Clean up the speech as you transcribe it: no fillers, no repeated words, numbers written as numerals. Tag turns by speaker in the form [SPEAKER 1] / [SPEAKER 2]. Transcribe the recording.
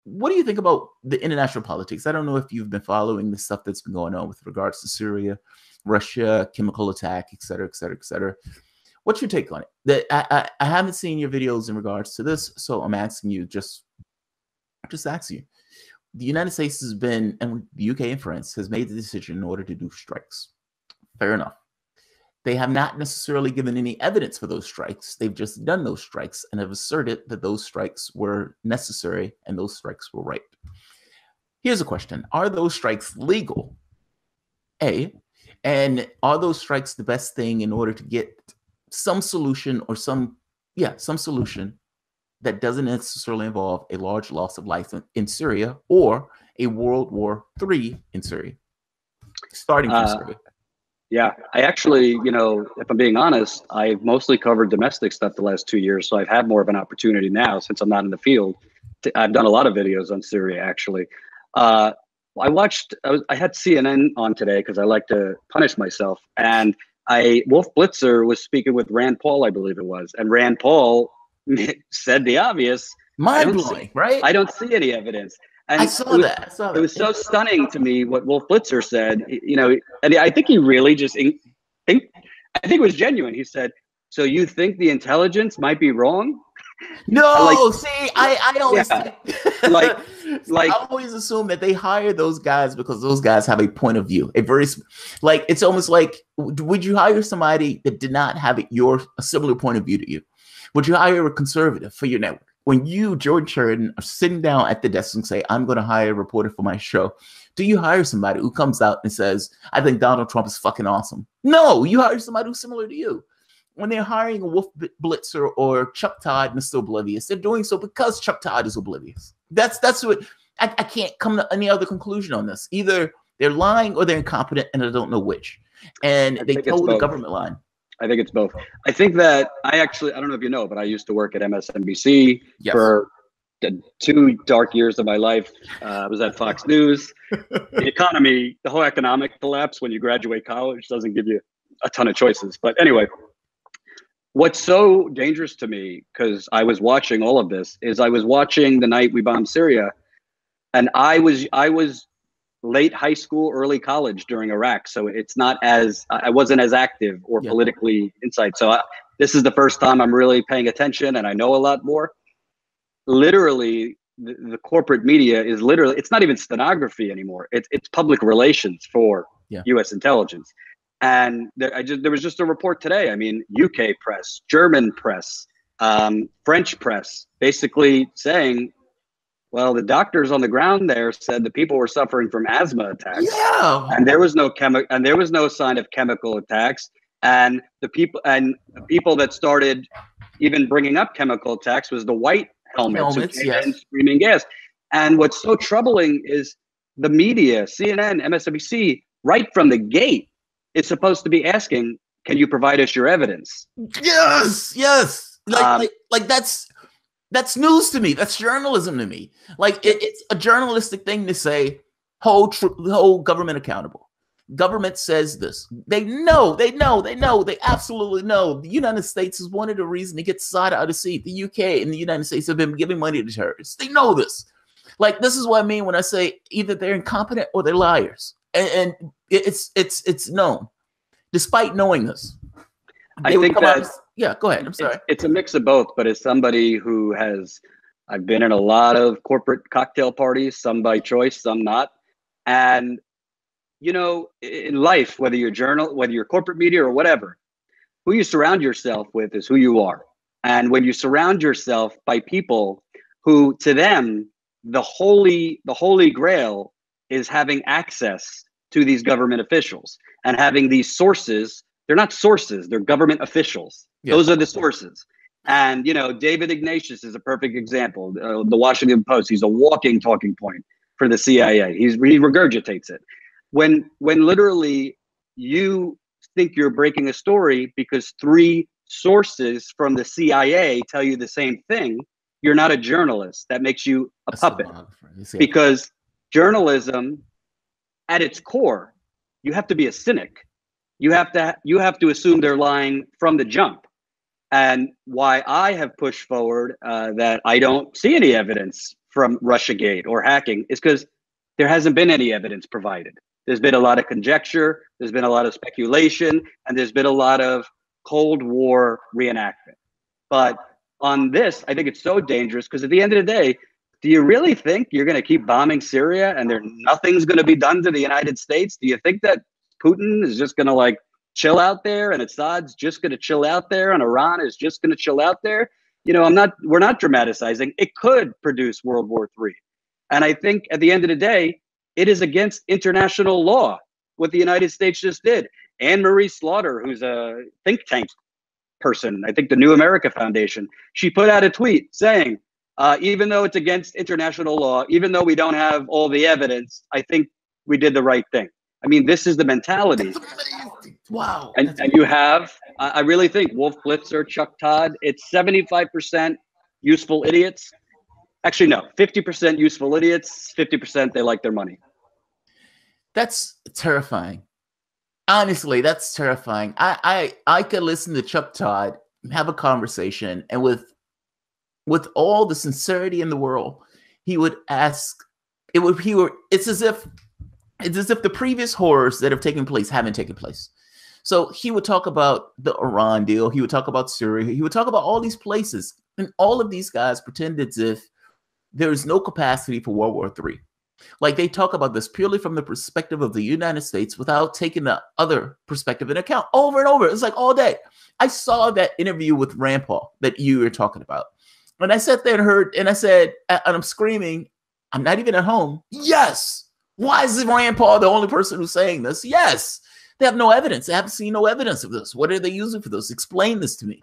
[SPEAKER 1] what do you think about the international politics? I don't know if you've been following the stuff that's been going on with regards to Syria, Russia, chemical attack, et cetera, et cetera, et cetera. What's your take on it? I haven't seen your videos in regards to this, so I'm asking you, just ask you. The United States has been, and the UK and France has made the decision in order to do strikes. Fair enough. They have not necessarily given any evidence for those strikes. They've just done those strikes and have asserted that those strikes were necessary and those strikes were right. Here's a question. Are those strikes legal? A, and are those strikes the best thing in order to get some solution or some solution that doesn't necessarily involve a large loss of life in Syria or a World War III in Syria, starting from Syria?
[SPEAKER 2] Yeah, I actually, if I'm being honest, I've mostly covered domestic stuff the last 2 years. So I've had more of an opportunity now, since I'm not in the field. I've done a lot of videos on Syria, actually. I had CNN on today because I like to punish myself. And Wolf Blitzer was speaking with Rand Paul, I believe it was. And Rand Paul said the obvious.
[SPEAKER 1] Mind-blowing, right?
[SPEAKER 2] I don't see any evidence. And
[SPEAKER 1] I saw that.
[SPEAKER 2] It was so stunning to me what Wolf Blitzer said, and I think he really I think it was genuine. He said, "So you think the intelligence might be wrong?"
[SPEAKER 1] No, see, I always
[SPEAKER 2] I
[SPEAKER 1] always assume that they hire those guys because those guys have a point of view. It's almost like, would you hire somebody that did not have a similar point of view to you? Would you hire a conservative for your network? When you, George Sheridan, are sitting down at the desk and say, I'm going to hire a reporter for my show, do you hire somebody who comes out and says, I think Donald Trump is fucking awesome? No, you hire somebody who's similar to you. When they're hiring a Wolf Blitzer or Chuck Todd, Mr. Oblivious, they're doing so because Chuck Todd is oblivious. That's what I can't come to any other conclusion on this. Either they're lying or they're incompetent, and I don't know which. And they told the government line.
[SPEAKER 2] I think it's both. I think that I don't know if you know, but I used to work at MSNBC for 2 dark years of my life. I was at Fox News. The whole economic collapse when you graduate college doesn't give you a ton of choices. But anyway, what's so dangerous to me, because I was watching all of this, is I was watching the night we bombed Syria, and I was late high school, early college during Iraq. So I wasn't as active or politically inside. So this is the first time I'm really paying attention, and I know a lot more. Literally, the corporate media is it's not even stenography anymore. It's public relations for U.S. intelligence. And there was just a report today. I mean, UK press, German press, French press, basically saying, well, the doctors on the ground there said the people were suffering from asthma attacks.
[SPEAKER 1] Yeah.
[SPEAKER 2] And there was no sign of chemical attacks. And the people that started even bringing up chemical attacks was the white helmets and screaming gas. And what's so troubling is the media, CNN, MSNBC, right from the gate, is supposed to be asking, can you provide us your evidence?
[SPEAKER 1] Yes. Like that's news to me. That's journalism to me. Like it's a journalistic thing to say, hold government accountable. Government says this. They absolutely know. The United States is one of the reasons to get Assad out of seat. The UK and the United States have been giving money to terrorists. They know this. Like, this is what I mean when I say either they're incompetent or they're liars. And it's known, despite knowing this.
[SPEAKER 2] I think that
[SPEAKER 1] go ahead. I'm sorry.
[SPEAKER 2] It's a mix of both, but as somebody who I've been in a lot of corporate cocktail parties, some by choice, some not. And, in life, whether you're corporate media or whatever, who you surround yourself with is who you are. And when you surround yourself by people who, to them, the holy grail is having access to these government officials and having these sources. They're not sources, they're government officials. Yeah. Those are the sources. And, David Ignatius is a perfect example. The Washington Post, he's a walking talking point for the CIA. He regurgitates it. When literally you think you're breaking a story because 3 sources from the CIA tell you the same thing, you're not a journalist. That makes you a puppet. Because journalism, at its core, you have to be a cynic. You have to assume they're lying from the jump. And why I have pushed forward that I don't see any evidence from Russiagate or hacking is because there hasn't been any evidence provided. There's been a lot of conjecture, there's been a lot of speculation, and there's been a lot of Cold War reenactment. But on this, I think it's so dangerous because at the end of the day, do you really think you're going to keep bombing Syria and nothing's going to be done to the United States? Do you think that Putin is just going to like chill out there and Assad's just going to chill out there and Iran is just going to chill out there? You know, we're not dramatizing. It could produce World War III. And I think at the end of the day, it is against international law what the United States just did. Anne-Marie Slaughter, who's a think tank person, I think the New America Foundation, she put out a tweet saying, even though it's against international law, even though we don't have all the evidence, I think we did the right thing. I mean, this is the mentality.
[SPEAKER 1] Wow.
[SPEAKER 2] And you have, I really think Wolf Blitzer, Chuck Todd, it's 75% useful idiots. Actually, no, 50% useful idiots, 50% they like their money.
[SPEAKER 1] That's terrifying. Honestly, that's terrifying. I could listen to Chuck Todd, have a conversation, and with all the sincerity in the world, he would ask, it's as if the previous horrors that have taken place haven't taken place. So he would talk about the Iran deal, he would talk about Syria, he would talk about all these places, and all of these guys pretend as if there is no capacity for World War III. Like they talk about this purely from the perspective of the United States without taking the other perspective into account over and over. It's like all day. I saw that interview with Rand Paul that you were talking about. And I sat there and heard, and I said, and I'm screaming, I'm not even at home. Yes. Why is Rand Paul the only person who's saying this? Yes. They have no evidence. They haven't seen no evidence of this. What are they using for this? Explain this to me.